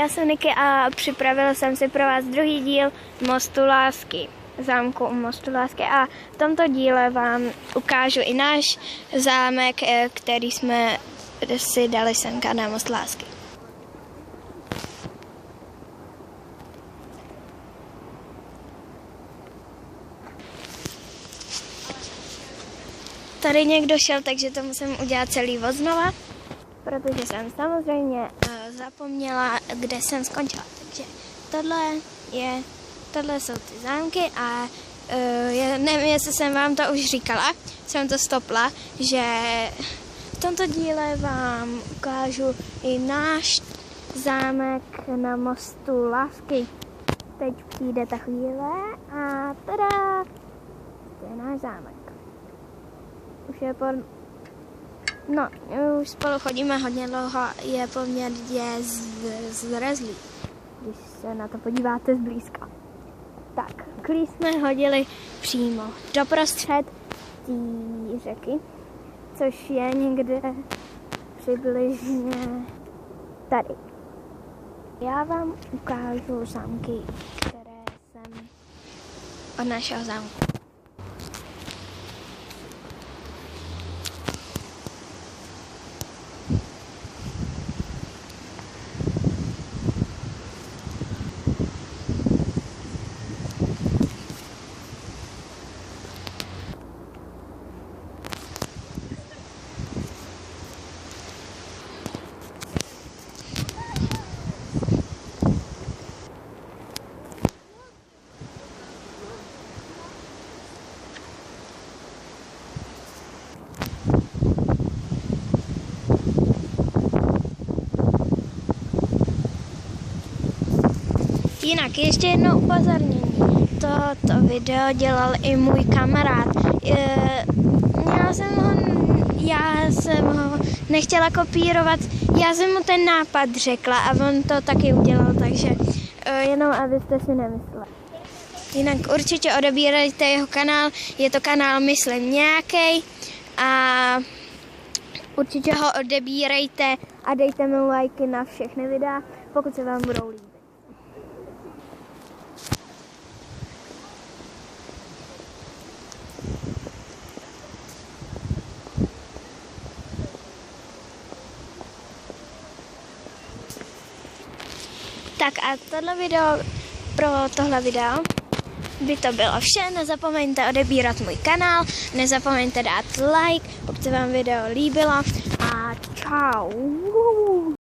já jsem Niky a připravila jsem si pro vás druhý díl Mostu lásky, zámku u Mostu lásky, a v tomto díle vám ukážu i náš zámek, který jsme si dali semka na Most lásky. Tady někdo šel, takže to musím udělat celý odznova, protože jsem samozřejmě zapomněla, kde jsem skončila. Takže tohle jsou ty zámky a nevím, jestli jsem vám to už říkala, jsem to stopla, že v tomto díle vám ukážu i náš zámek na Mostu lásky. Teď přijde ta chvíle a tada, to je náš zámek. Už spolu chodíme hodně dlouho, je poměrně zrezlý, když se na to podíváte zblízka. Tak, klíč jsme hodili přímo doprostřed té řeky, což je někde přibližně tady. Já vám ukážu zámky, které jsem od našeho zámku. Jinak ještě jedno upozornění. Toto video dělal i můj kamarád. Já jsem ho nechtěla kopírovat, já jsem mu ten nápad řekla a on to taky udělal, takže jenom abyste si nemysleli. Jinak určitě odebírejte jeho kanál, je to kanál Myslím nějakej a určitě ho odebírejte a dejte mi lajky na všechny videa, pokud se vám budou líbit. Tak a pro tohle video by to bylo vše. Nezapomeňte odebírat můj kanál, nezapomeňte dát like, pokud se vám video líbilo a čau.